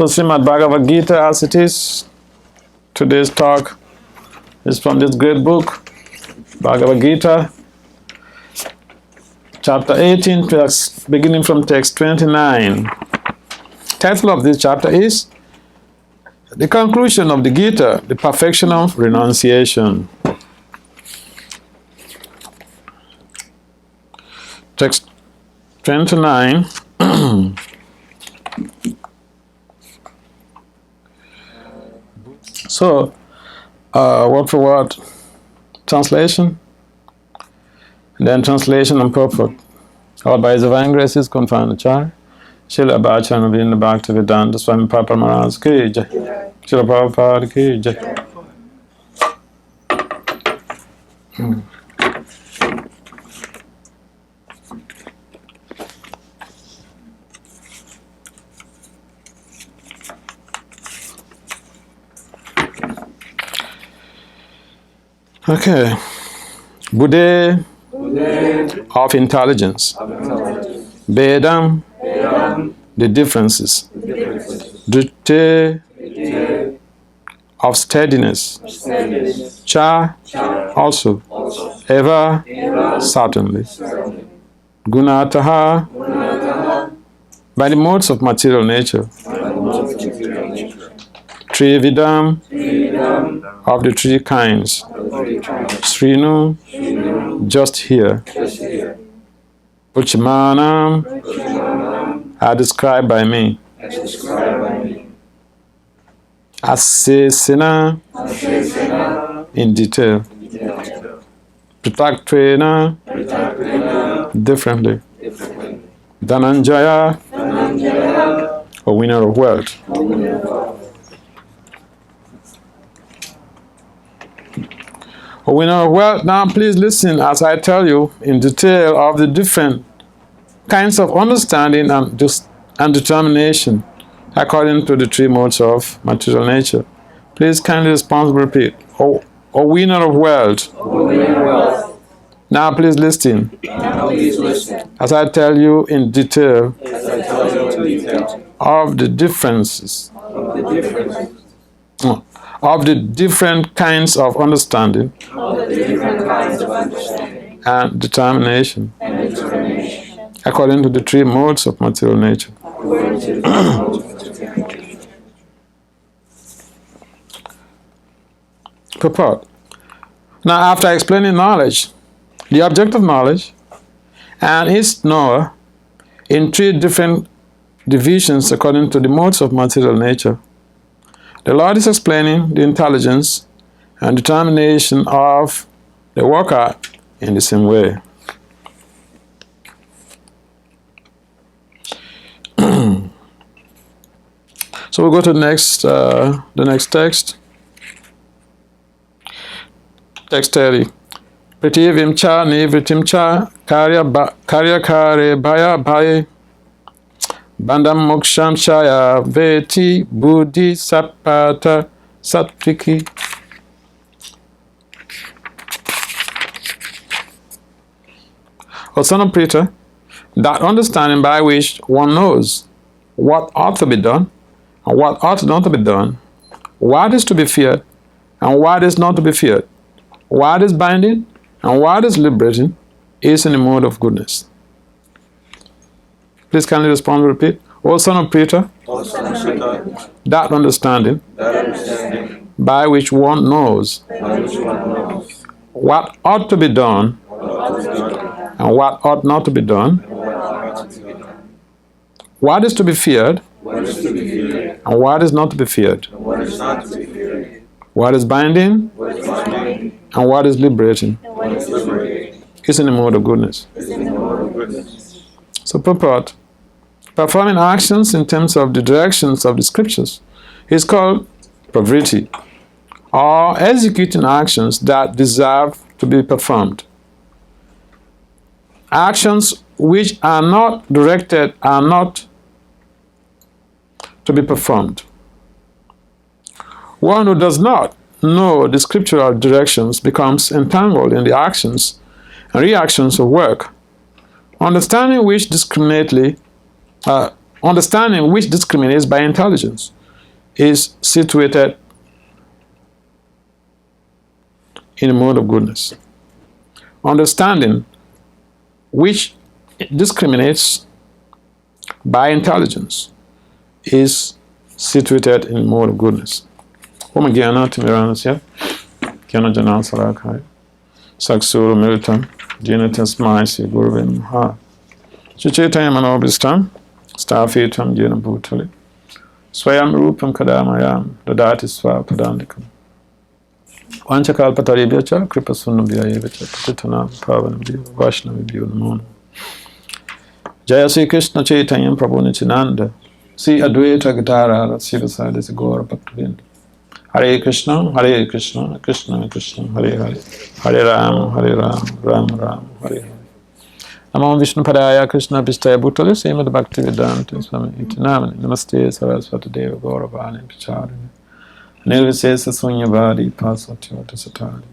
So Srimad Bhagavad-gita As It Is. Today's talk is from this great book, Bhagavad-gita, chapter 18, beginning from text 29. Title of this chapter is The Conclusion of the Gita, the Perfection of Renunciation. Text 29. So, word for word translation, and then translation and purport. All by His divine graces confined Acharya Srila Bhagavad-gita Bhakti-vedanta Swami Papa Maharaj ki jai, Srila Prabhupada ki jai. Okay. Buddha of intelligence. Vedam, the differences. Drite of steadiness. Cha, also. Eva, certainly. Gunataha, by the modes of material nature. Trividam, of the three kinds. Srinu, just here. Puchamanam, are described by me. Asesena, in detail. Pritaktvena, differently. Dhananjaya, a winner of wealth. A winner of wealth. Now please listen as I tell you in detail of the different kinds of understanding and determination according to the three modes of material nature. Please kindly responsibly repeat. A winner of wealth. Now please listen. As I tell you in detail of the differences of the different kinds of understanding and determination according to the three modes of material nature. Purport. Now, after explaining knowledge, the object of knowledge, and its knower in three different divisions according to the modes of material nature, the Lord is explaining the intelligence and determination of the worker in the same way. So we go to the next text. Text 30. Pritivim cha nivritim cha karya kare bhaya bhaye bandam moksham shaya veti buddhi sapata sattviki. O son of Prita, that understanding by which one knows what ought to be done and what ought not to be done, what is to be feared and what is not to be feared, what is binding and what is liberating, is in the mode of goodness. Please kindly respond and repeat. O son of Prita, that understanding by which one knows what ought to be done and what ought not to be done, what is to be feared and what is not to be feared, what is binding and what is liberating, is in the mode of goodness. So purport. Performing actions in terms of the directions of the scriptures is called pravritti, or executing actions that deserve to be performed. Actions which are not directed are not to be performed. One who does not know the scriptural directions becomes entangled in the actions and reactions of work, understanding which discriminately understanding which discriminates by intelligence is situated in a mode of goodness. Understanding which discriminates by intelligence is situated in a mode of goodness. Om Gyana Timiranasya, Gyana Jana Sarakai, Saksuru Militam, Jinatas Maisi Gurvin Ha. Chichitaya Manobistam, Starfitam Jina Bhutali, Swayam Rupam Kadamayam, Dadati Swa Padandikam. Vanchakal Pataribyacha, Kripasunabhyayevacha, Patitanam, Pavanabhya, Vaishnavibhyo Namo. Jaya Sri Krishna Chaitanya Prabhu Nityananda, Sri Advaita Gadara, Sivasada Sigora Bhaktivinda. Hare Krishna, Krishna Krishna, Hare Hare, Hare Ram, Ram Ram, Hare Hare. Namo Vishnu Padaya Krishna Pistaya Bhutale, Srimad Bhakti-vedanta Swami Itinamani, Namaste Saraswati Deva Gauravani Picharini, Nirvisesa Sunyavadi Pasatyota Satari.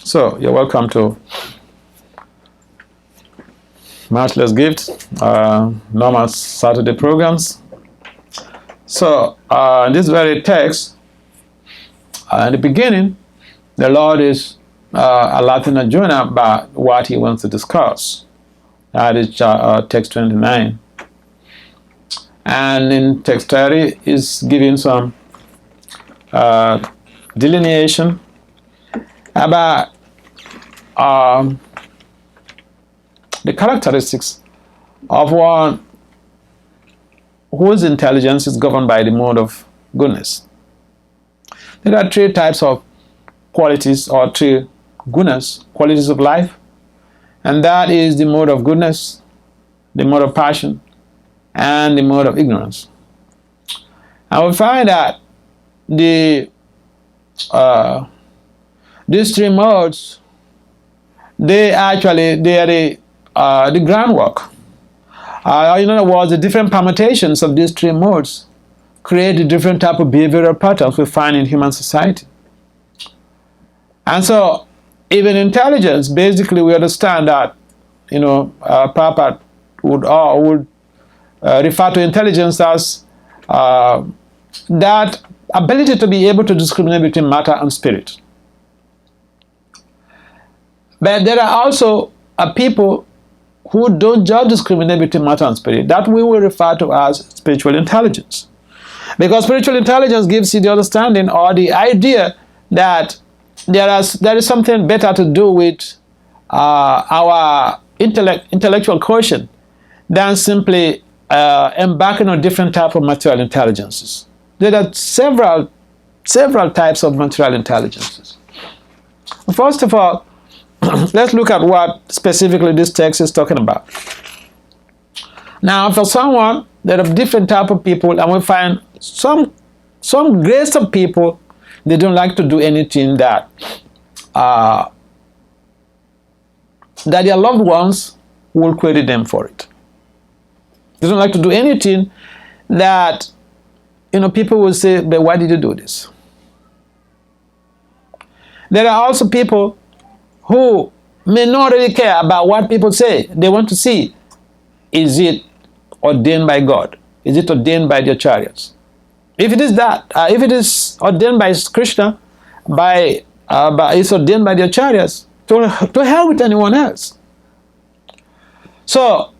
So, you're welcome to Matchless Gifts, normal Saturday programs. So, in this very text, in the beginning, the Lord is alerting Arjuna about what he wants to discuss. That is text 29. And in text 30 is giving some delineation about the characteristics of one whose intelligence is governed by the mode of goodness. There are three types of qualities, or three gunas, qualities of life, and that is the mode of goodness, the mode of passion, and the mode of ignorance. And we find that these three modes, they are the groundwork. In other words, the different permutations of these three modes create the different type of behavioral patterns we find in human society. And so, even intelligence, basically we understand that, Prabhupada would refer to intelligence as that ability to be able to discriminate between matter and spirit. But there are also people who don't just discriminate between matter and spirit. That we will refer to as spiritual intelligence. Because spiritual intelligence gives you the understanding or the idea that there is something better to do with our intellectual quotient than simply embarking on different types of material intelligences. There are several types of material intelligences. First of all, let's look at what specifically this text is talking about. Now, for someone, there are different type of people, and we find some grades of people, they don't like to do anything that their loved ones will query them for it. They don't like to do anything that people will say, but why did you do this? There are also people who may not really care about what people say. They want to see, is it ordained by God? Is it ordained by the acharyas? If it is that, if it is ordained by Krishna, it's ordained by the acharyas, to hell with anyone else. So,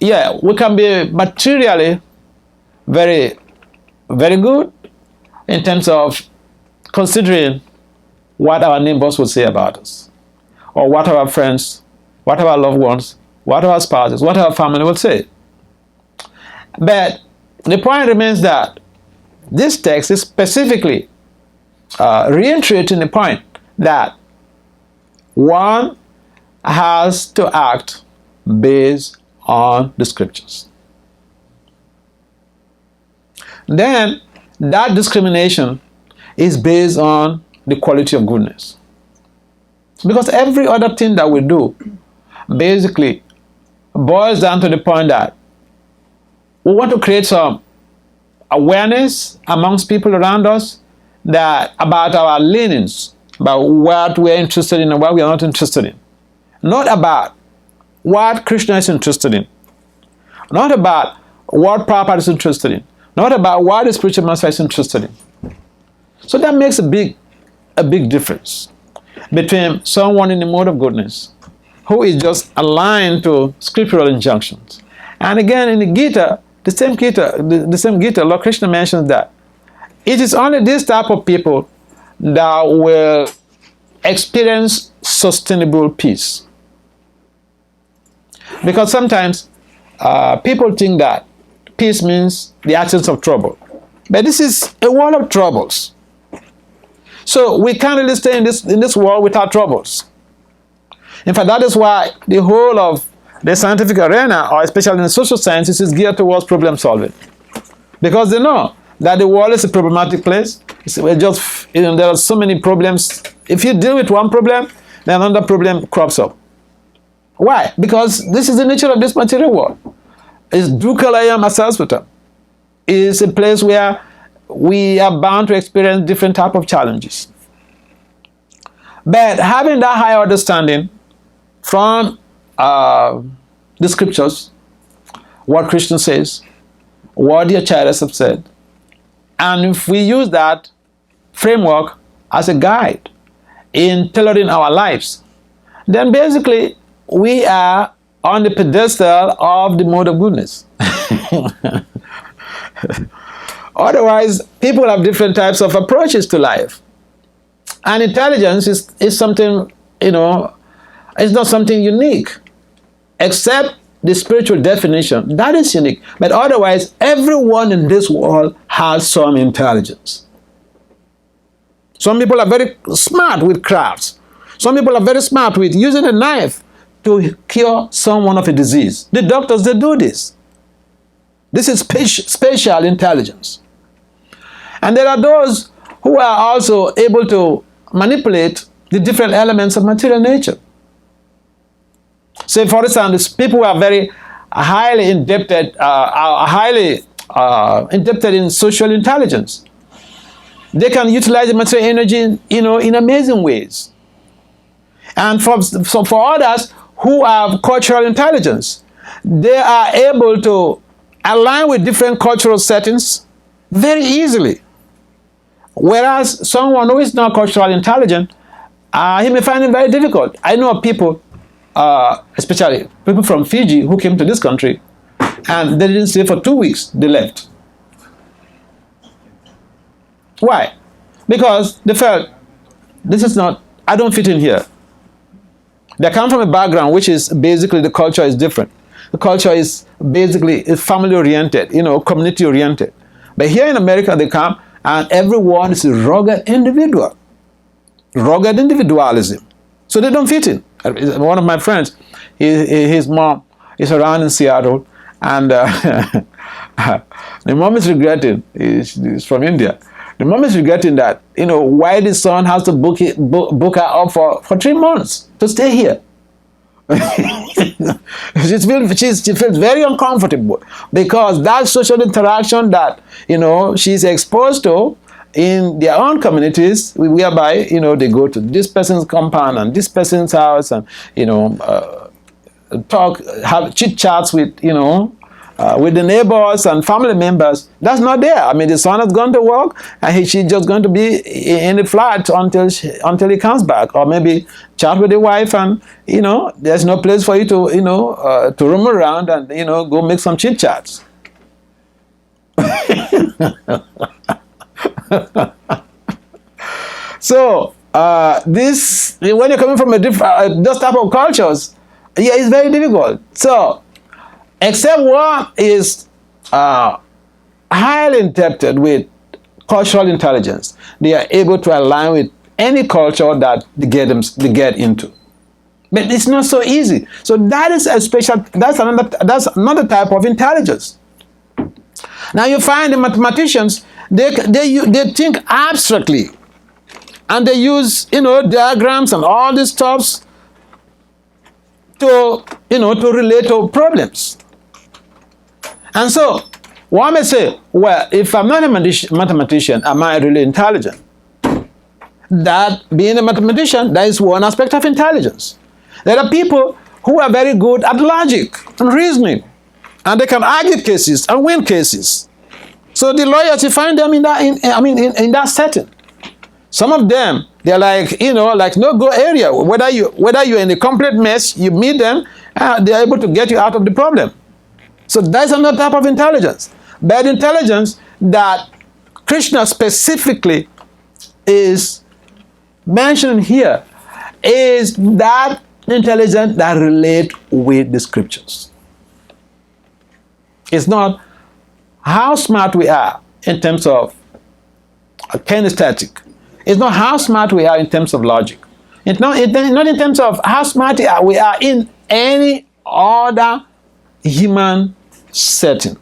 yeah, we can be materially very, very good in terms of considering what our neighbors will say about us, or what our friends, what our loved ones, what our spouses, what our family will say. But the point remains that this text is specifically reiterating the point that one has to act based on the scriptures. Then that discrimination is based on the quality of goodness. Because every other thing that we do basically boils down to the point that we want to create some awareness amongst people around us that about our leanings, about what we're interested in and what we are not interested in. Not about what Krishna is interested in. Not about what Prabhupada is interested in. Not about what the spiritual master is interested in. So that makes a big difference between someone in the mode of goodness who is just aligned to scriptural injunctions. And again, in the Gita, the same Gita, Lord Krishna mentions that it is only this type of people that will experience sustainable peace. Because sometimes people think that peace means the absence of trouble. But this is a world of troubles. So we can't really stay in this world without troubles. In fact, that is why the whole of the scientific arena, or especially in the social sciences, is geared towards problem solving. Because they know that the world is a problematic place. There are so many problems. If you deal with one problem, then another problem crops up. Why? Because this is the nature of this material world. It's Dukalayam Asasvatam. It's a place where we are bound to experience different type of challenges. But having that higher understanding from the scriptures, what Krishna says, what the acharyas have said, and if we use that framework as a guide in tailoring our lives, then basically we are on the pedestal of the mode of goodness. Otherwise, people have different types of approaches to life. And intelligence is something, it's not something unique, except the spiritual definition. That is unique. But otherwise, everyone in this world has some intelligence. Some people are very smart with crafts. Some people are very smart with using a knife to cure someone of a disease. The doctors, they do this. This is spatial intelligence. And there are those who are also able to manipulate the different elements of material nature. Say, for instance, people who are very highly indebted, indebted in social intelligence. They can utilize the material energy, in amazing ways. And for others who have cultural intelligence, they are able to align with different cultural settings very easily. Whereas someone who is not culturally intelligent, he may find it very difficult. I know people, especially people from Fiji who came to this country, and they didn't stay for 2 weeks, they left. Why? Because they felt, I don't fit in here. They come from a background which is basically, the culture is different. The culture is basically family oriented, community oriented. But here in America they come and everyone is a rugged individual. Rugged individualism. So they don't fit in. One of my friends, his mom is around in Seattle, and the mom is regretting, he's from India. The mom is regretting that, why the son has to book her up for 3 months to stay here. She feels very uncomfortable because that social interaction that, she's exposed to in their own communities, whereby, they go to this person's compound and this person's house and, have chit chats with the neighbors and family members. That's not there. I mean, the son has gone to work and she's just going to be in the flat until he comes back, or maybe chat with the wife, and there's no place for you to to roam around and go make some chit chats. So this, when you're coming from a different those type of cultures, it's very difficult. So except one is highly indebted with cultural intelligence, they are able to align with any culture that they get into. But it's not so easy. So that is that's another type of intelligence. Now you find the mathematicians, they think abstractly, and they use diagrams and all these stuffs to relate to problems. And so one may say, well, if I'm not a mathematician, am I really intelligent? that being a mathematician, that is one aspect of intelligence. There are people who are very good at logic and reasoning, and they can argue cases and win cases. So the lawyers, you find them in that setting. Some of them, they're like, like no-go area. Whether you're in a complete mess, you meet them, they're able to get you out of the problem. So that's another type of intelligence. But intelligence that Krishna specifically is mentioned here is that intelligence that relates with the scriptures. It's not how smart we are in terms of kinesthetic. It's not how smart we are in terms of logic. It's not in terms of how smart we are in any other human setting.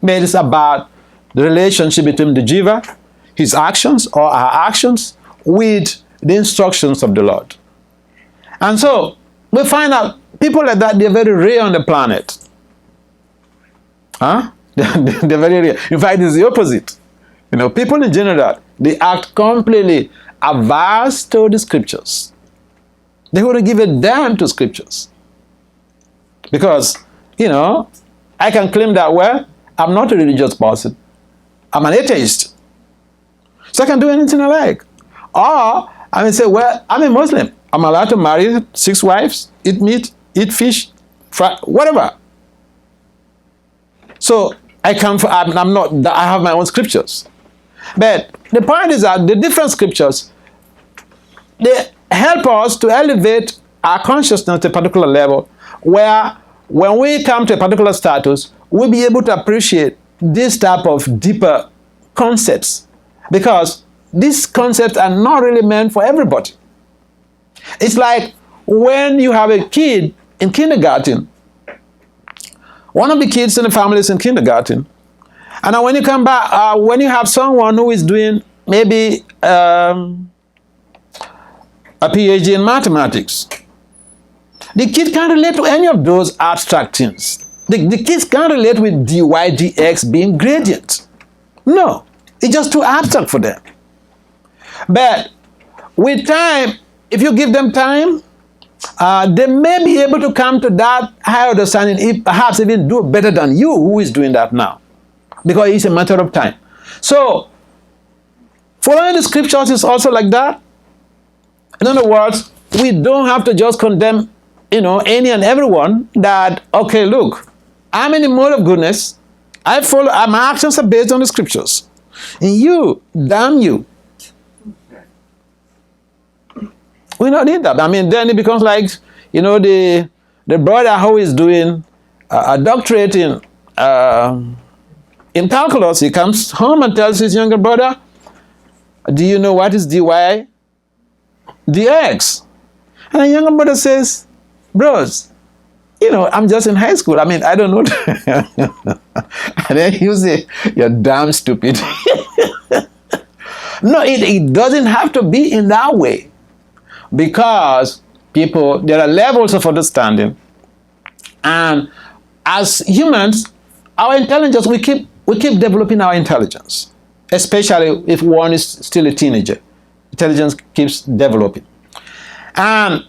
But it's about the relationship between the jiva, his actions or our actions, with the instructions of the Lord. And so we find out people like that, they're very rare on the planet. They're very rare. In fact, it's the opposite. People in general, they act completely averse to the scriptures. They wouldn't give a damn to scriptures. Because, I can claim that, well, I'm not a religious person. I'm an atheist. So I can do anything I like. Or I may say, well, I'm a Muslim. I'm allowed to marry 6 wives, eat meat, eat fish, fry, whatever. So I have my own scriptures. But the point is that the different scriptures, they help us to elevate our consciousness to a particular level where when we come to a particular status, we'll be able to appreciate this type of deeper concepts, because these concepts are not really meant for everybody. It's like when you have a kid in kindergarten, one of the kids in the family is in kindergarten, and when you come back, when you have someone who is doing maybe a PhD in mathematics, the kid can't relate to any of those abstract things. The kids can't relate with dy dx being gradient. No, it's just too abstract for them. But with time, if you give them time, they may be able to come to that higher understanding, if perhaps even do better than you who is doing that now, because it's a matter of time. So following the scriptures is also like that. In other words, we don't have to just condemn any and everyone that, okay, look, I'm in the mode of goodness. My actions are based on the scriptures. And you, damn you. We don't need that. Then it becomes like, the brother who is doing a doctorate in calculus, he comes home and tells his younger brother, do you know what is dy dx? And the younger brother says, bros, I'm just in high school. I don't know. And then you say, you're damn stupid. No, it doesn't have to be in that way. Because there are levels of understanding. And as humans, our intelligence, we keep developing our intelligence. Especially if one is still a teenager. Intelligence keeps developing. And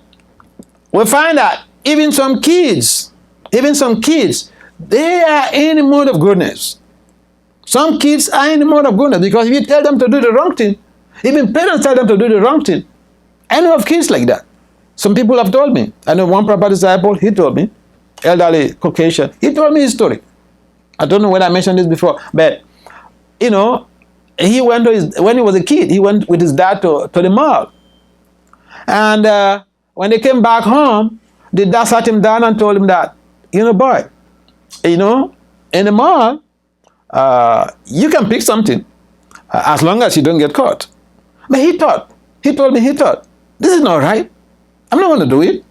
we find that even some kids, they are in the mode of goodness. Some kids are in the mode of goodness because if you tell them to do the wrong thing, even parents tell them to do the wrong thing. I know of kids like that. Some people have told me. I know one proper disciple, he told me, elderly Caucasian, he told me his story. I don't know whether I mentioned this before, but, he went when he was a kid, he went with his dad to the mall. And when they came back home, the dad sat him down and told him that, boy, in the mall, you can pick something as long as you don't get caught. But he told me, this is not right. I'm not going to do it.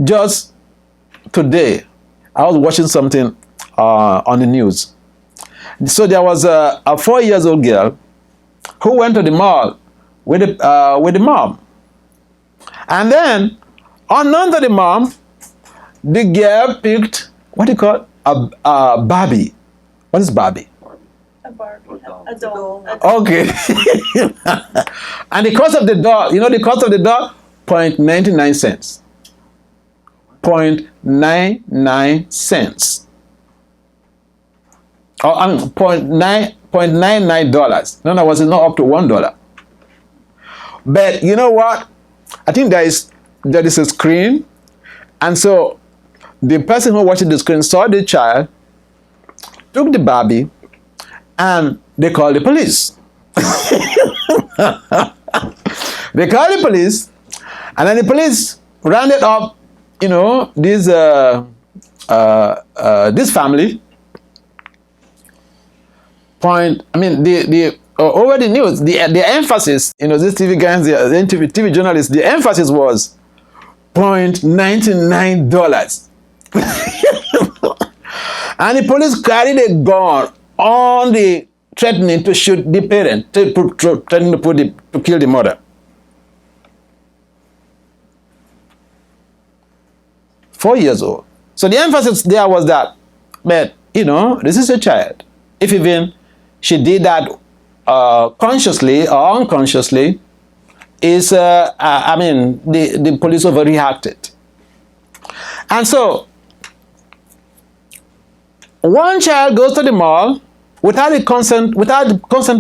Just today, I was watching something on the news. So there was a 4-year-old girl who went to the mall with the mom. And then, unknown to the mom, the girl picked, what do you call it? A Barbie. What is Barbie? A doll. Okay. And the cost of the doll, the cost of the doll? 0.99 cents. 0.99 cents. Oh, I mean, $0.99. In other words, it's not up to $1. But you know what? I think there is a screen. And so the person who watched the screen saw the child, took the Barbie, and they called the police. They called the police, and then the police rounded up, this family. Over the news, the emphasis, these TV guys, the TV journalists, the emphasis was $0.99. And the police carried a gun on the threatening to shoot the parent, threatening to kill the mother. 4 years old. So the emphasis there was that, but this is a child. If even she did that consciously or unconsciously, the police overreacted. And so one child goes to the mall without the consent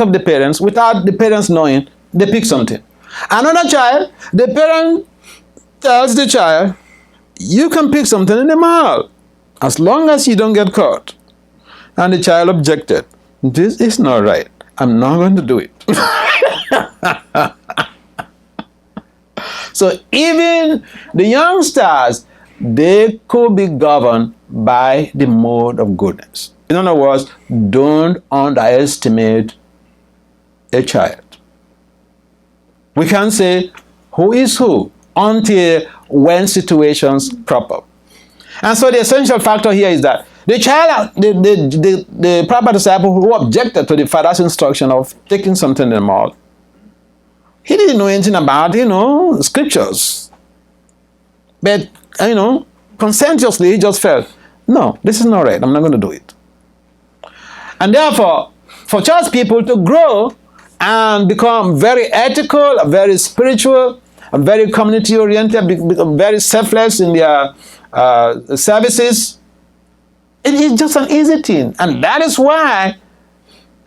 of the parents, without the parents knowing, they pick something. Another child, the parent tells the child, you can pick something in the mall as long as you don't get caught. And the child objected. This is not right. I'm not going to do it. So even the youngsters, they could be governed by the mode of goodness. In other words, don't underestimate a child. We can't say who is who until when situations crop up. And so the essential factor here is that the child, the proper disciple who objected to the father's instruction of taking something in the mall, he didn't know anything about, scriptures. But, conscientiously, he just felt, no, this is not right. I'm not going to do it. And therefore, for church people to grow and become very ethical, very spiritual, very community-oriented, very selfless in their services, it is just an easy thing. And that is why,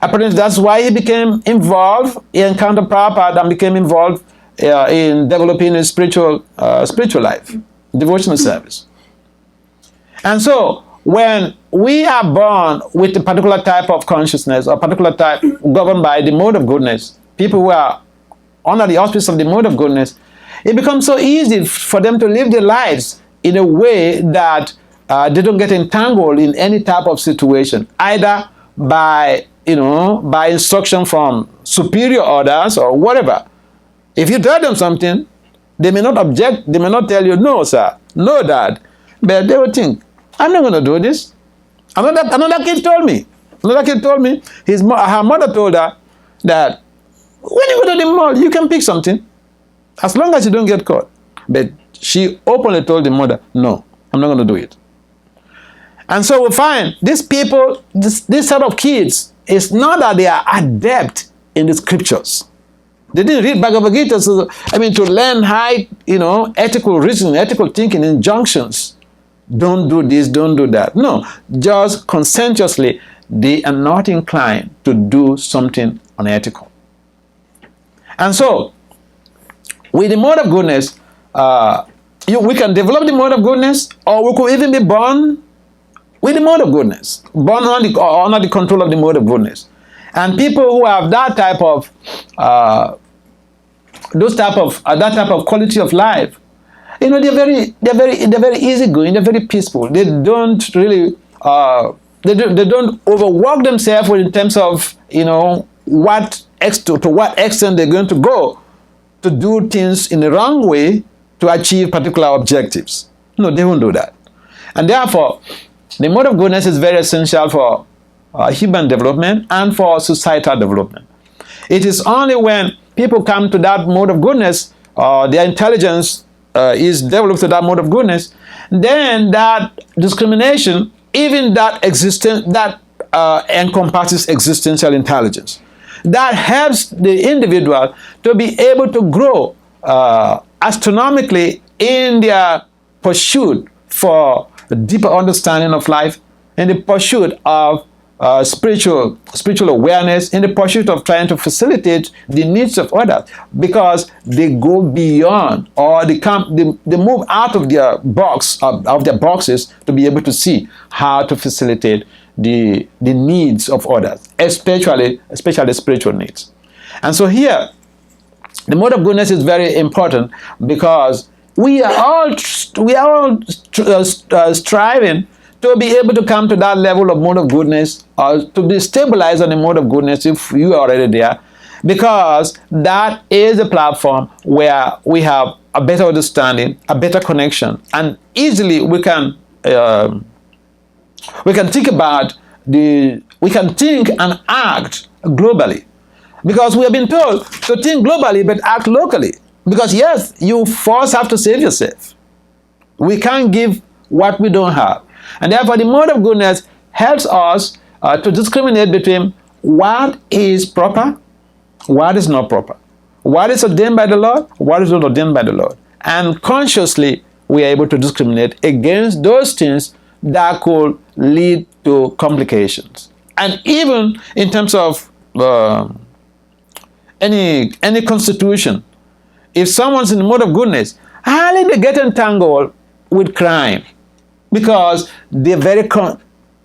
apparently, that's why he became involved. He encountered Prabhupada and became involved in developing his spiritual life, devotional service. And so, when we are born with a particular type of consciousness, or particular type governed by the mode of goodness, people who are under the auspice of the mode of goodness, it becomes so easy for them to live their lives in a way that they don't get entangled in any type of situation, either by instruction from superior orders or whatever. If you tell them something, they may not object, they may not tell you, no, sir, no, dad, but they will think, I'm not going to do this. Another kid told me, her mother told her that when you go to the mall, you can pick something, as long as you don't get caught. But she openly told the mother, no, I'm not going to do it. And so we find these people, this set of kids, it's not that they are adept in the scriptures. They didn't read Bhagavad-gita, to learn high, ethical reasoning, ethical thinking, injunctions. Don't do this, don't do that. No, just conscientiously, they are not inclined to do something unethical. And so, with the mode of goodness, we can develop the mode of goodness, or we could even be born with the mode of goodness, born under the control of the mode of goodness. And people who have that type of quality of life, they're very easygoing, they're very peaceful. They don't really they don't overwork themselves in terms of to what extent they're going to go to do things in the wrong way to achieve particular objectives. No, they won't do that. And therefore, the mode of goodness is very essential for human development and for societal development. It is only when people come to that mode of goodness, their intelligence is developed to that mode of goodness, then that discrimination, even that existence, that encompasses existential intelligence. That helps the individual to be able to grow astronomically in their pursuit for a deeper understanding of life, in the pursuit of spiritual awareness, in the pursuit of trying to facilitate the needs of others, because they go beyond, or they move out of their box of their boxes to be able to see how to facilitate the needs of others, especially spiritual needs. And so here, the mode of goodness is very important, because we are all striving to be able to come to that level of mode of goodness, or to be stabilized on the mode of goodness if you are already there, because that is a platform where we have a better understanding, a better connection, and easily we can think and act globally, because we have been told to think globally but act locally. Because yes, you first have to save yourself. We can't give what we don't have. And therefore, the mode of goodness helps us to discriminate between what is proper, what is not proper, what is ordained by the Lord, what is not ordained by the Lord. And consciously, we are able to discriminate against those things that could lead to complications. And even in terms of any constitution, if someone's in the mode of goodness, hardly they get entangled with crime, because they're very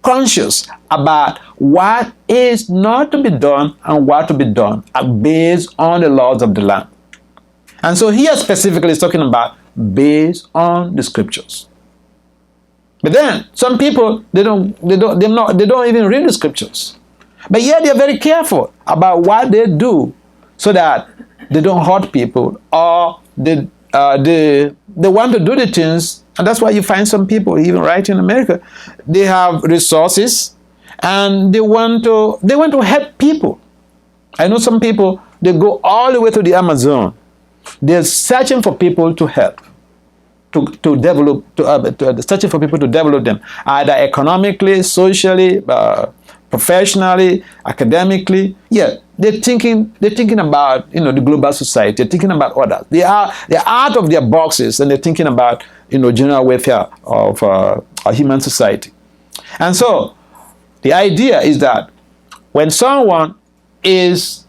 conscious about what is not to be done and what to be done based on the laws of the land. And so here specifically is talking about based on the scriptures. But then some people they don't even read the scriptures. But yet they're very careful about what they do so that they don't hurt people, or they want to do the things. And that's why you find some people, even right in America, they have resources and they want to help people. I know some people, they go all the way to the Amazon. They're searching for people to help, to develop, searching for people to develop them, either economically, socially, professionally, academically. Yeah, they're thinking about the global society. They're thinking about others. They're out of their boxes, and they're thinking about general welfare of a human society. And so the idea is that when someone is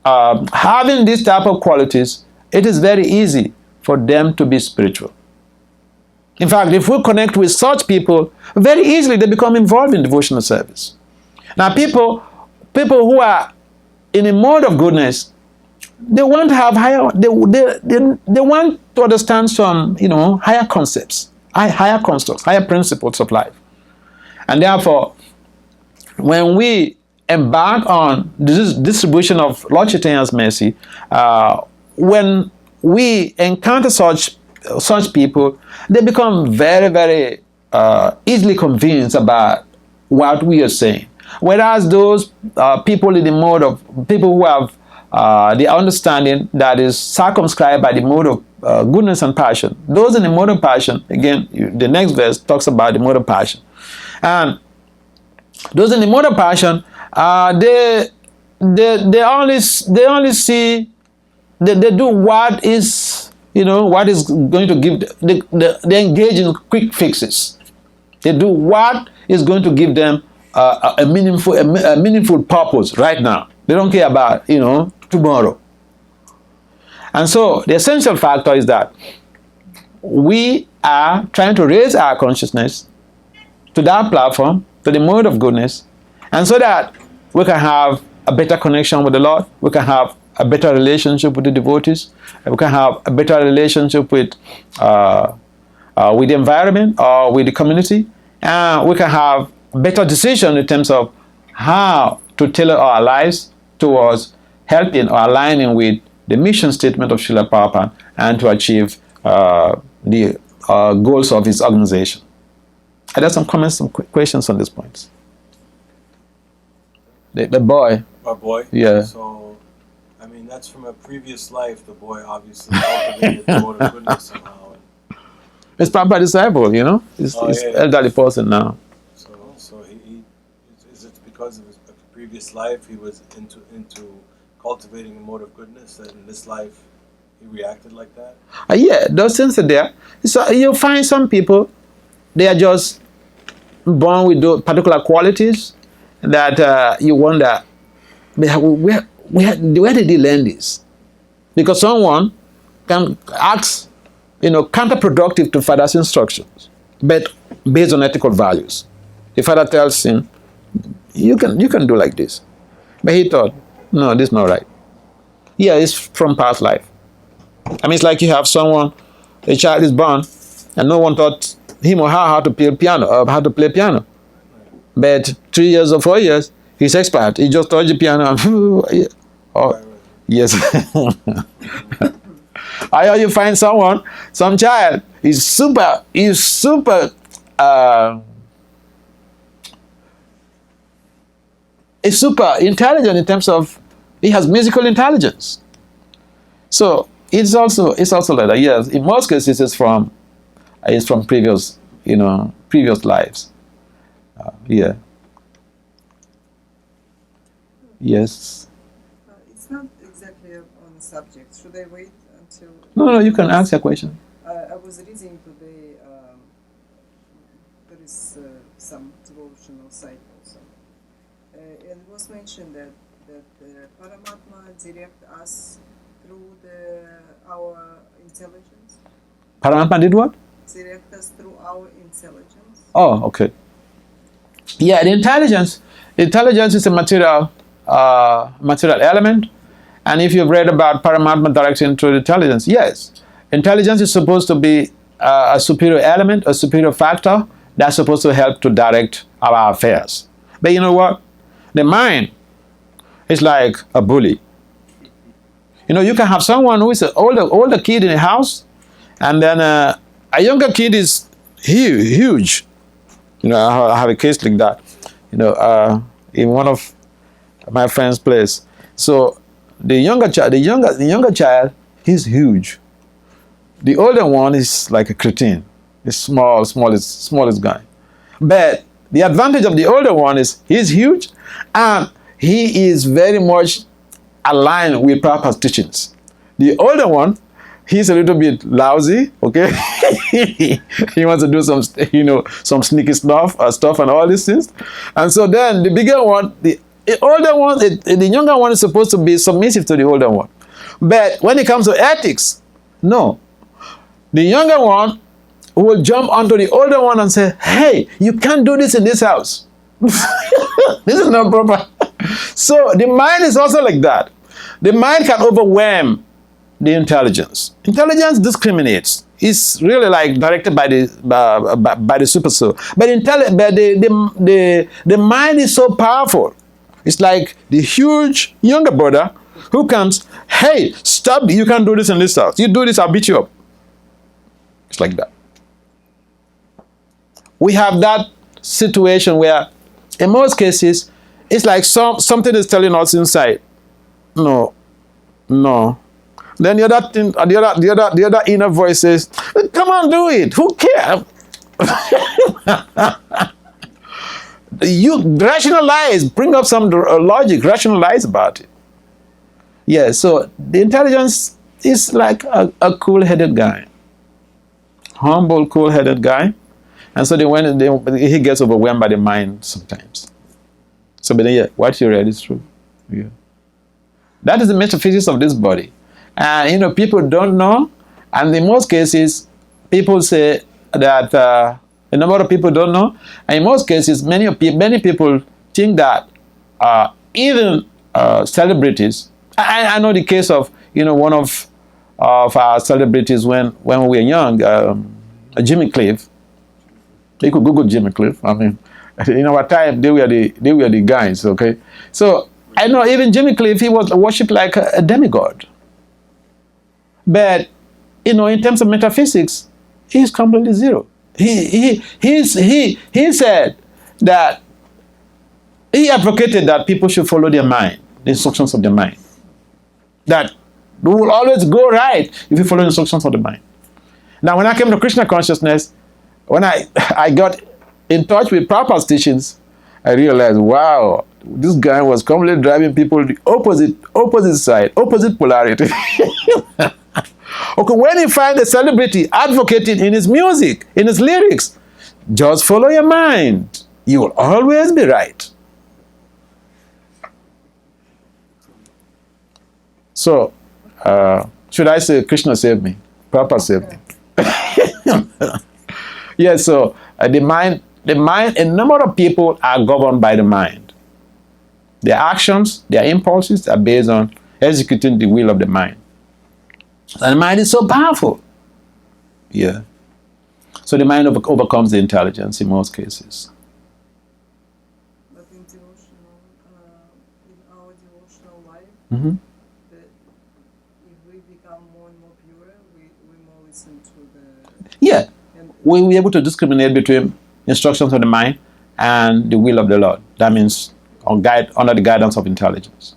having these type of qualities, it is very easy for them to be spiritual. In fact, if we connect with such people, very easily they become involved in devotional service. Now, people who are in a mode of goodness, they want to have higher. They want to understand some higher concepts, higher constructs, higher principles of life. And therefore, when we embark on this distribution of Lord Chaitanya's mercy, when we encounter such people, they become very, very easily convinced about what we are saying. Whereas those people in the mode of people who have the understanding that is circumscribed by the mode of goodness and passion, those in the mode of passion, again, the next verse talks about the mode of passion, and those in the mode of passion, they only see, they do what is what is going to give. They engage in quick fixes. They do what is going to give them a meaningful purpose right now. They don't care about tomorrow. And so the essential factor is that we are trying to raise our consciousness to that platform, to the mode of goodness, and so that we can have a better connection with the Lord, we can have a better relationship with the devotees, we can have a better relationship with the environment or with the community, and we can have a better decision in terms of how to tailor our lives towards helping or aligning with the mission statement of Srila Prabhupada and to achieve the goals of his organization. I have some comments, some questions on these points. The boy. My boy? Yeah. So, I mean, that's from a previous life. The boy obviously cultivated the mode of goodness somehow. It's Prabhupada's disciple, He's elderly person now. So is it because of his previous life, he was into cultivating a mode of goodness, that in this life he reacted like that? Yeah, those things are there. So you find some people, they are just born with those particular qualities that you wonder, where did he learn this? Because someone can act, counterproductive to father's instructions, but based on ethical values. The father tells him, you can do like this. But he thought, no, this is not right. Yeah, it's from past life. I mean, it's like you have someone, a child is born, and no one taught him or her how to play piano, or how to play piano. But 3 years or 4 years, he's expert. He just taught the piano. Oh, yes. Or you find some child is super intelligent in terms of he has musical intelligence. So it's also like that. Yes, in most cases it's from previous lives. Yeah. Yes. It's not exactly on the subject. Should I wait until? No, you can ask your question. I was reading today. There is some devotional site also, and it was mentioned that Paramatma direct us through our intelligence. Paramatma did what? Direct us through our intelligence. Oh, okay. Yeah, the intelligence is a material element, and if you've read about Paramatma directing through intelligence, yes, intelligence is supposed to be a superior element, a superior factor that's supposed to help to direct our affairs. But you know what? The mind is like a bully. You can have someone who is an older kid in the house, and then a younger kid is huge. I have a case like that. In one of my friend's place. So the younger child, he's huge. The older one is like a cretin. The smallest guy. But the advantage of the older one is he's huge, and he is very much aligned with Prabhupada's teachings. The older one, he's a little bit lousy, okay? He wants to do some sneaky stuff and all these things. And so then the bigger one, the older one, the younger one is supposed to be submissive to the older one. But when it comes to ethics, no. The younger one will jump onto the older one and say, hey, you can't do this in this house. This is not proper. So the mind is also like that. The mind can overwhelm the intelligence. Intelligence discriminates. It's really like directed by the super soul. But the mind is so powerful. It's like the huge younger brother who comes, hey, stop, you can't do this in this house. You do this, I'll beat you up. It's like that. We have that situation where, in most cases, it's like something is telling us inside, no. Then the other inner voice says, come on, do it. Who cares? You rationalize, bring up some logic, rationalize about it. Yeah, so the intelligence is like a cool-headed guy. Humble, cool-headed guy. And so he gets overwhelmed by the mind sometimes. So, but yeah, what you read is true. Yeah. That is the metaphysics of this body. And, people don't know. And in most cases, people say that a number of people don't know. And in most cases, many people think that even celebrities, I know the case of, one of our celebrities when we were young, Jimmy Cliff. You could Google Jimmy Cliff. I mean, in our time, they were the guys, okay? So, I know even Jimmy Cliff, he was worshipped like a demigod. But, in terms of metaphysics, he's completely zero. He said that he advocated that people should follow their mind, the instructions of their mind. That we will always go right if you follow the instructions of the mind. Now, when I came to Krishna consciousness, when I got in touch with Prabhupada's teachings, I realized, wow, this guy was completely driving people the opposite side, opposite polarity. Okay, when you find a celebrity advocating in his music, in his lyrics, just follow your mind. You will always be right. So, should I say Krishna saved me? Prabhupada saved me. Yeah, so the mind, a number of people are governed by the mind. Their actions, their impulses are based on executing the will of the mind. And the mind is so powerful. Yeah. So the mind overcomes the intelligence in most cases. But in devotional, in our devotional life, Mm-hmm. that if we become more and more pure, we more listen to the. Yeah. And We'll be able to discriminate between instructions of the mind and the will of the Lord. That means under the guidance of intelligence.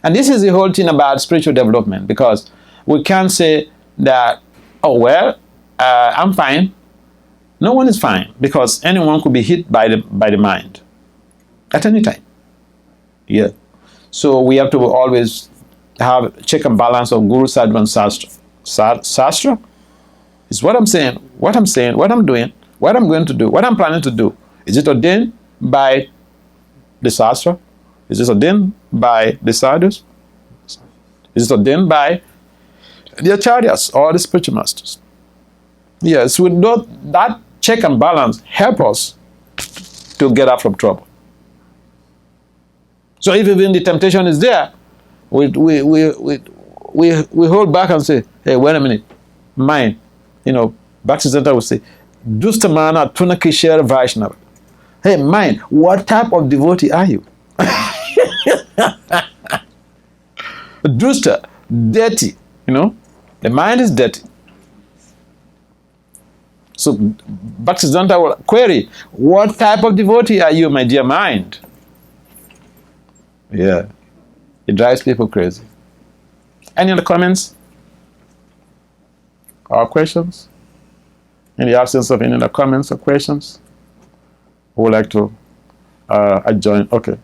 And this is the whole thing about spiritual development, because we can't say that, oh, well, I'm fine. No one is fine, because anyone could be hit by the mind at any time. Yeah. So we have to always have check and balance of Guru, Sadhu, and Sastra. Sastra is what I'm saying, what I'm doing, what I'm going to do, what I'm planning to do. Is it ordained by the Sastra? Is it ordained by the Sadhus? Is it ordained by the Acharyas or the spiritual masters? Yes, with that check and balance help us to get out from trouble. So if even the temptation is there, we hold back and say, hey, wait a minute, mind. Bhakti Center will say, Dustamana Tunakishera Vaishnava. Hey, mind, what type of devotee are you? Dusta, dirty, the mind is dirty. So Bhaktisiddhanta will query, what type of devotee are you, my dear mind? Yeah, it drives people crazy. Any other comments or questions? In the absence of any other comments or questions, who would like to adjourn? Okay.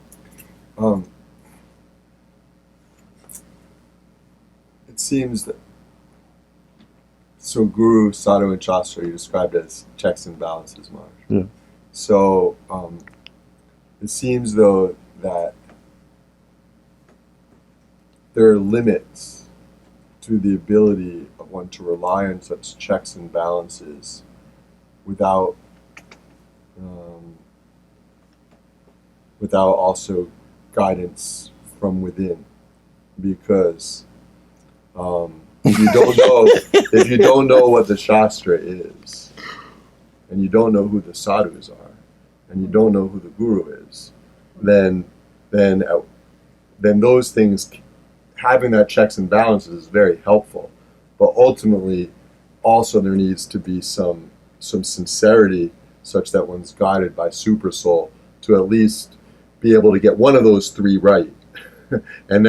It seems that Guru, Sadhu, and Shastra you described as checks and balances, Maharaj. Yeah. So it seems though that there are limits to the ability of one to rely on such checks and balances without also guidance from within, because if you don't know what the Shastra is, and you don't know who the sadhus are, and you don't know who the guru is, then those things, having that checks and balances is very helpful. But ultimately, also there needs to be some sincerity, such that one's guided by Super Soul to at least be able to get one of those three right, and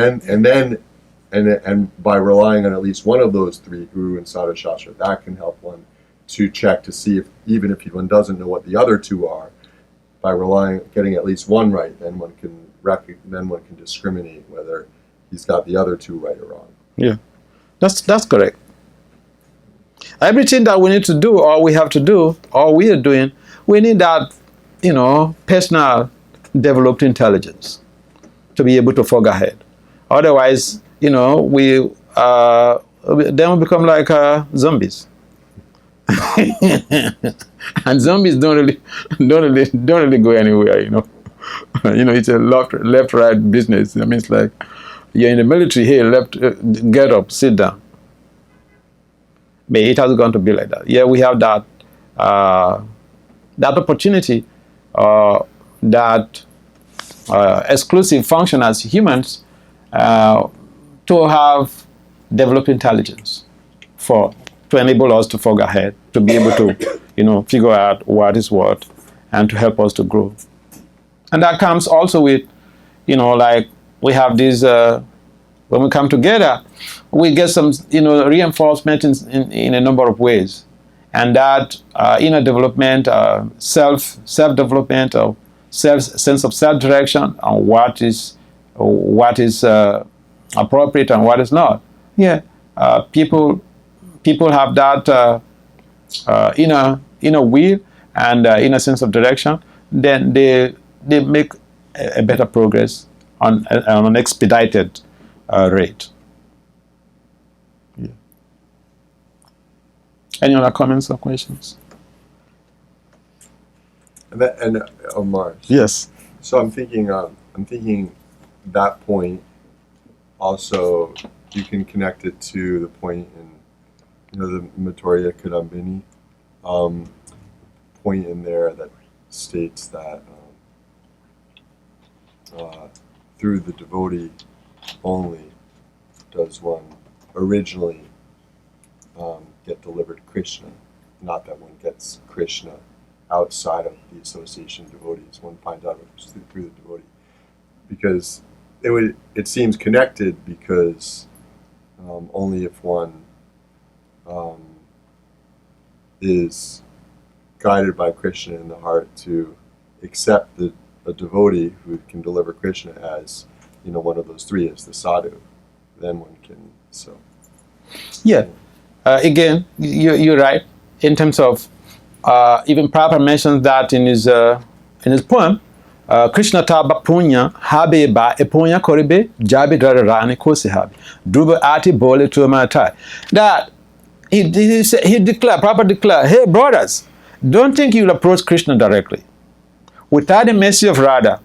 by relying on at least one of those three, Guru and Sadhu Shastra, that can help one to check to see if, even if one doesn't know what the other two are, by getting at least one right, then one can discriminate whether he's got the other two right or wrong. Yeah, that's correct. Everything that we need to do, or we have to do, or we are doing, we need that, personal developed intelligence to be able to forge ahead. Otherwise, then we become like zombies. And zombies don't really go anywhere. It's a left right business. I mean, it's like you're in the military here, get up, sit down. But it has going to be like that. Yeah, we have that opportunity, that exclusive function as humans, to have developed intelligence to enable us to forge ahead, to be able to, figure out what is what, and to help us to grow. And that comes also with, like we have these, when we come together, we get some, reinforcement in a number of ways. And that inner development, self-development, sense of self-direction and what is appropriate and what is not. Yeah, people have that inner will and inner sense of direction. Then they make a better progress on an expedited rate. Yeah. Any other comments or questions? And Mars. Yes. So I'm thinking that point also you can connect it to the point in the Matorya Kadambini point in there that states that through the devotee only does one originally get delivered Krishna, not that one gets Krishna outside of the association of devotees. One finds out through the devotee, because it seems connected, because only if one is guided by Krishna in the heart to accept a devotee who can deliver Krishna as one of those three, as the sadhu, then one can. So yeah, again, you're right in terms of even Prabhupada mentions that in his poem, Krishna taba punya habe ba epunya koribe jabi rani kosi habe druba ati bole to matai. That he declared, Prabhupada declared, hey brothers, don't think you'll approach Krishna directly. Without the mercy of Radha,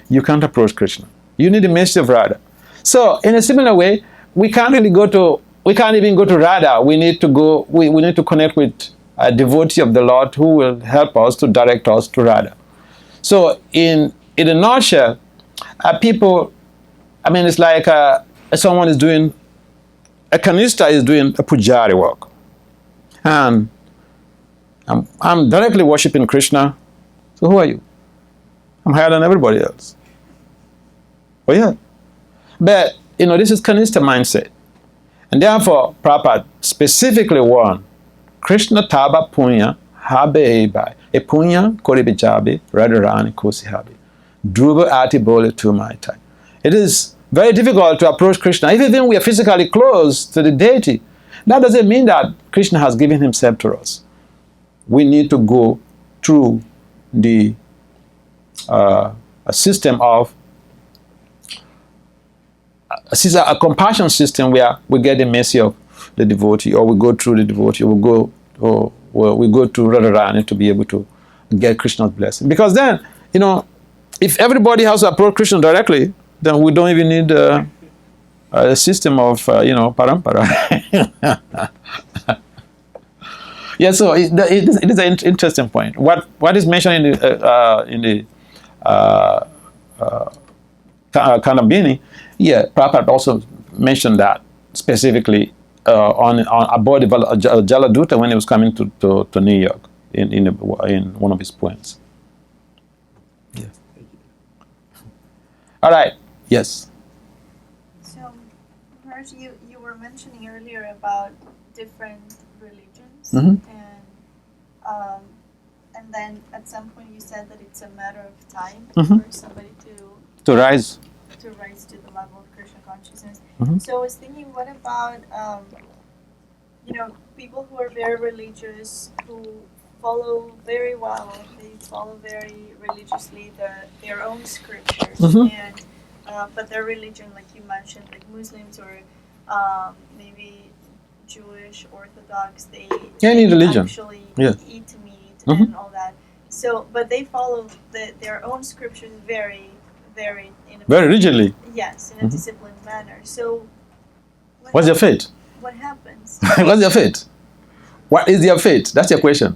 you can't approach Krishna. You need the mercy of Radha. So in a similar way, we can't even go to Radha. We need to connect with a devotee of the Lord who will help us to direct us to Radha. So in a nutshell, people, it's like someone is doing, a kanista is doing a pujari work. And I'm directly worshiping Krishna. So who are you? I'm higher than everybody else. Oh yeah. But, this is kanista mindset. And therefore, Prabhupada specifically warned, Krishna taba punya habe bai e punya koribe jabe radharani kosi habe druba ati bole tu maitai. It is very difficult to approach Krishna. Even we are physically close to the deity, that doesn't mean that Krishna has given himself to us. We need to go through the a system of a compassion system where we get the mercy of the devotee, or we go through the devotee, or we go to Radharani to be able to get Krishna's blessing. Because then, if everybody has to approach Krishna directly, then we don't even need a system of parampara. Yeah, so it is an interesting point. What is mentioned in the Kanabini, Prabhupada also mentioned that specifically on aboard the Jaladuta when he was coming to New York in one of his poems. Yeah. All right. Yes. So, Maharaj, you were mentioning earlier about different religions, Mhm. and then at some point you said that it's a matter of time Mhm. for somebody To rise. to rise to the level of Krishna consciousness. Mhm. So I was thinking, what about people who are very religious, who follow very well, they follow very religiously their own scriptures, Mhm. and but their religion, like you mentioned, like Muslims or maybe Jewish, Orthodox, they Any religion. actually Yeah. eat meat Mhm. and all that. So, but they follow their own scriptures very, very in a Very rigidly. Yes, in a Mhm. disciplined manner. So, What's your fate? What happens? What's your fate? What is their fate? That's your question.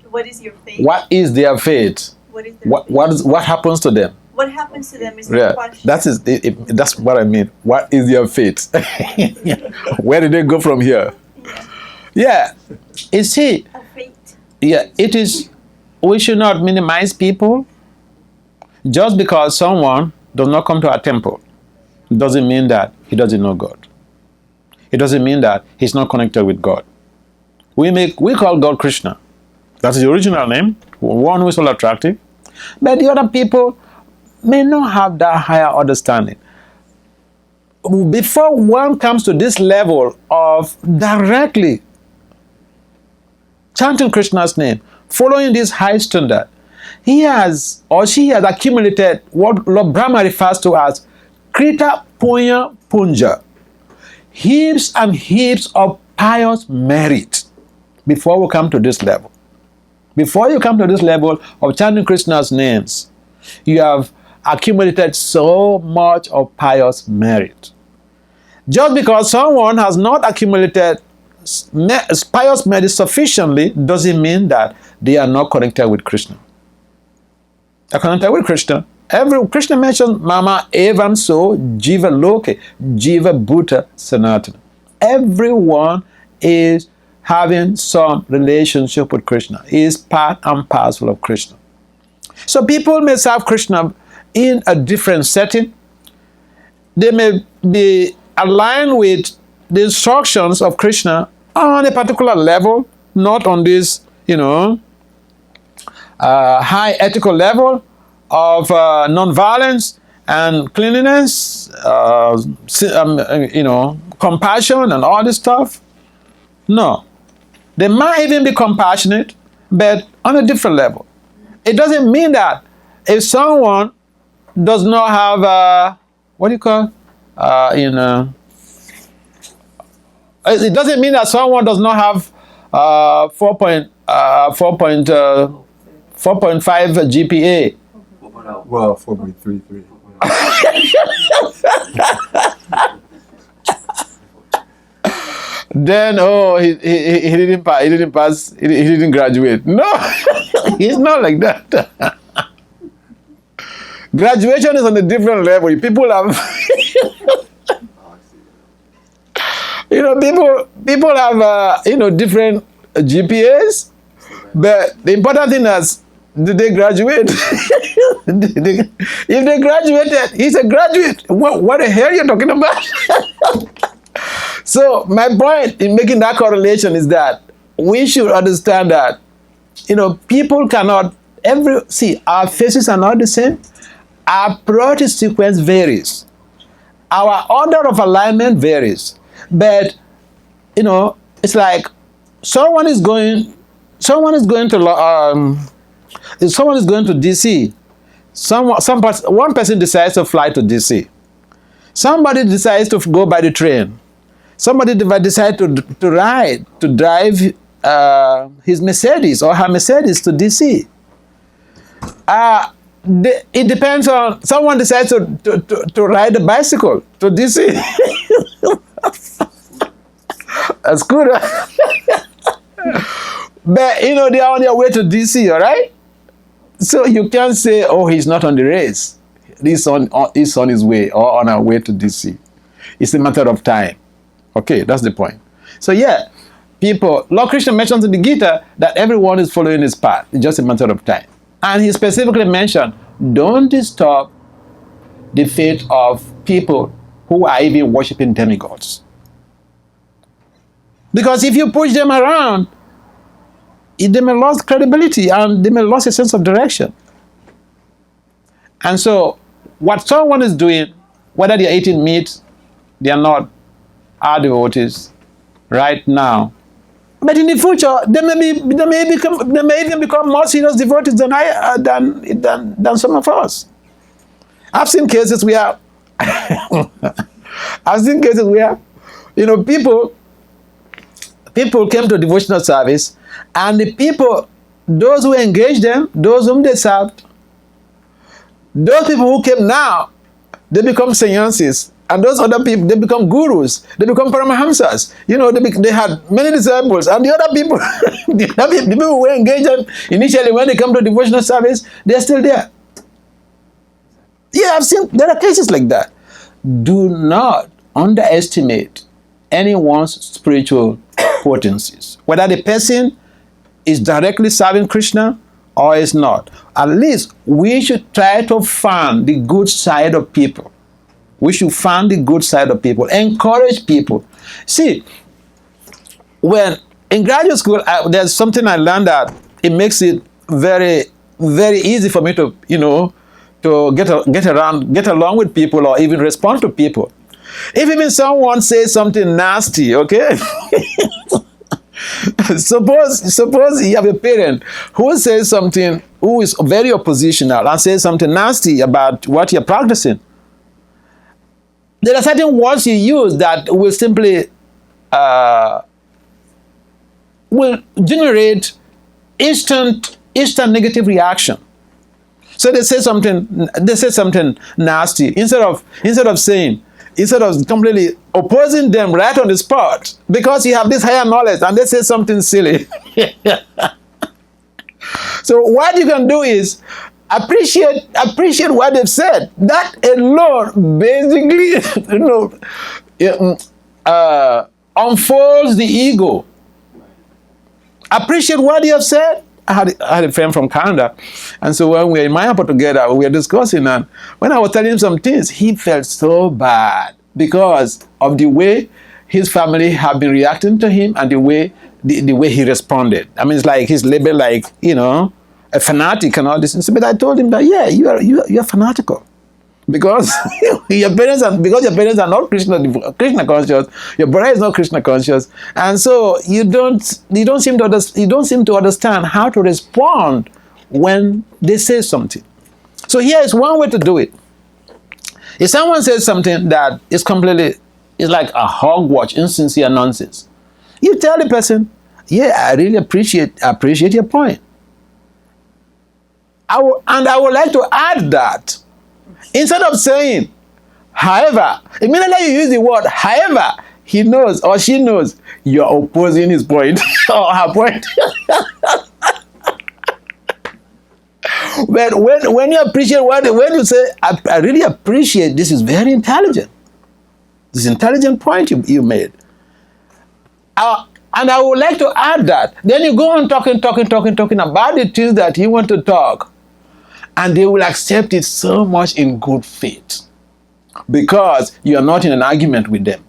What is your fate? What is their fate? What is their fate? What happens to them? What happens to them is the Yeah, question. that's what I mean. What is their fate? Where did they go from here? Yeah, you see, A fate. yeah, it is. We should not minimize people. Just because someone does not come to our temple doesn't mean that he doesn't know God. It doesn't mean that he's not connected with God. We call God Krishna. That's the original name, one who is all attractive. But the other people may not have that higher understanding. Before one comes to this level of directly chanting Krishna's name, following this high standard, he has or she has accumulated what Lord Brahma refers to as Krita Punya Punja, heaps and heaps of pious merit before we come to this level. Before you come to this level of chanting Krishna's names, you have accumulated so much of pious merit. Just because someone has not accumulated pious merit sufficiently doesn't mean that they are not connected with Krishna. They're connected with Krishna. Every Krishna mentions Mama Evam So Jiva Loke Jiva Bhuta Sanatana. Everyone is having some relationship with Krishna. He is part and parcel of Krishna. So people may serve Krishna in a different setting. They may be aligned with the instructions of Krishna on a particular level, not on this, high ethical level of non-violence and cleanliness, compassion and all this stuff. No. They might even be compassionate, but on a different level. It doesn't mean that if someone does not have, it doesn't mean that someone does not have 4.5 GPA. Well, 4.33. Then he didn't pass. He didn't graduate. No, it's not like that. Graduation is on a different level. People have, people have, different GPAs. But the important thing is, did they graduate? If they graduated, he's a graduate. What the hell are you talking about? So my point in making that correlation is that we should understand that, people cannot, our faces are not the same. Our priority sequence varies. Our order of alignment varies. But, it's like someone is going to DC. One person decides to fly to DC. Somebody decides to go by the train. Somebody decides to drive his Mercedes or her Mercedes to DC. It depends on, someone decides to ride a bicycle to DC. A scooter. But, they are on their way to DC, all right? So you can't say, he's not on the race. He's on his way or on our way to DC. It's a matter of time. Okay, that's the point. So yeah, Lord Krishna mentions in the Gita that everyone is following his path. It's just a matter of time. And he specifically mentioned, don't disturb the faith of people who are even worshipping demigods. Because if you push them around, they may lose credibility and they may lose a sense of direction. And so, what someone is doing, whether they are eating meat, they are not our devotees right now. But in the future, they may even become more serious devotees than some of us. I've seen cases where people came to devotional service, and the people, those who engaged them, those whom they served, those people who came now, they become sannyasis. And those other people, they become gurus. They become paramahamsas. They had many disciples. And the other people, the people who were engaged initially when they come to devotional service, they're still there. Yeah, there are cases like that. Do not underestimate anyone's spiritual potencies. Whether the person is directly serving Krishna or is not. At least we should try to find the good side of people. We should find the good side of people, encourage people. See, when in graduate school, there's something I learned that it makes it very very easy for me to, to get along with people or even respond to people. If even someone says something nasty, okay? Suppose you have a parent who says something, who is very oppositional and says something nasty about what you're practicing. There are certain words you use that will simply will generate instant negative reaction. So they say something nasty instead of completely opposing them right on the spot, because you have this higher knowledge and they say something silly. So what you can do is appreciate what they've said. That alone basically unfolds the ego. Appreciate what you have said. I had a friend from Canada, and so when we were in Mayapur together, we were discussing, and when I was telling him some things, he felt so bad because of the way his family have been reacting to him and the way he responded. I mean, it's like he's labeled like, a fanatic and all this. But I told him that, yeah, you are fanatical. Because your parents are not Krishna conscious, your brother is not Krishna conscious, and so you don't seem to understand how to respond when they say something. So here is one way to do it. If someone says something that is like a hogwash, insincere nonsense, you tell the person, yeah, I really appreciate your point. I would like to add that. Instead of saying, however, immediately you use the word, however, he knows or she knows you're opposing his point or her point. But when you appreciate when you say, I really appreciate, this is very intelligent. This is an intelligent point you made. And I would like to add that. Then you go on talking about the things that you want to talk. And they will accept it so much in good faith because you are not in an argument with them.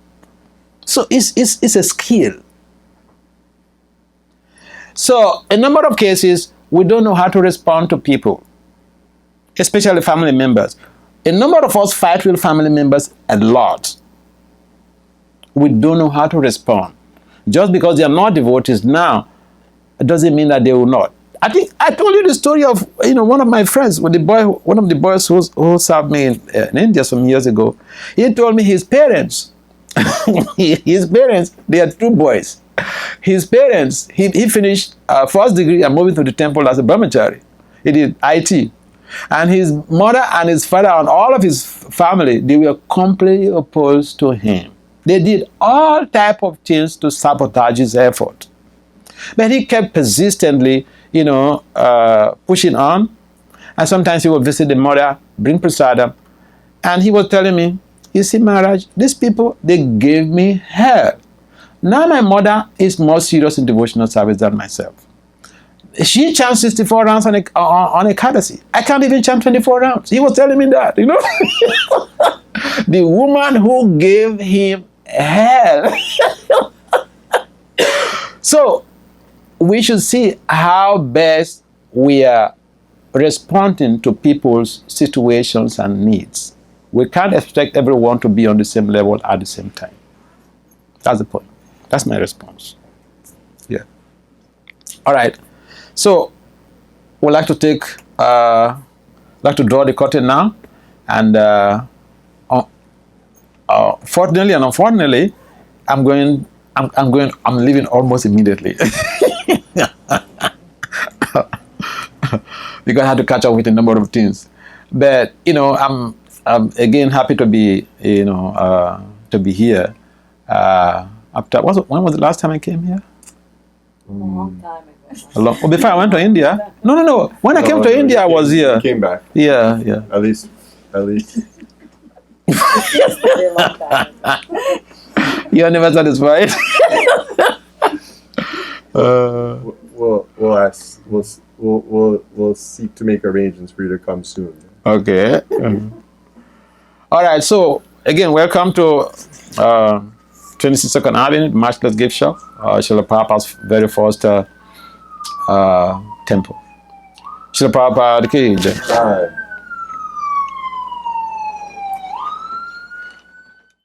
So it's a skill. So a number of cases, we don't know how to respond to people, especially family members. A number of us fight with family members a lot. We don't know how to respond. Just because they are not devotees now, it doesn't mean that they will not. I think I told you the story of one of my friends, one of the boys who served me in India some years ago. He told me his parents, they had two boys. His parents, he finished first degree and moved to the temple as a brahmachari. He did IT, and his mother and his father and all of his family, they were completely opposed to him. They did all type of things to sabotage his effort, but he kept persistently pushing on. And sometimes he would visit the mother, bring prasadam, and he was telling me, you see, Maharaj, these people, they gave me hell. Now my mother is more serious in devotional service than myself. She chants 64 rounds on a Ekadasi. I can't even chant 24 rounds. He was telling me that, The woman who gave him hell. So, we should see how best we are responding to people's situations and needs. We can't expect everyone to be on the same level at the same time. That's the point. That's my response. Yeah. All right. So, we'd like to draw the curtain now, and fortunately and unfortunately, I'm leaving almost immediately. Because I had to catch up with a number of things. But I'm again happy to be here. After when was the last time I came here? A long time ago. Before I went to India. No. When I came to India, I was here. You came back. Yeah. At least. Yesterday, a long time ago. You're never satisfied. We'll seek to make arrangements for you to come soon. Okay. All right. So again, welcome to 22nd Avenue, Matchless Gift Shop, Srila Prabhupada's very first temple. Srila Prabhupada ki jai. Jai.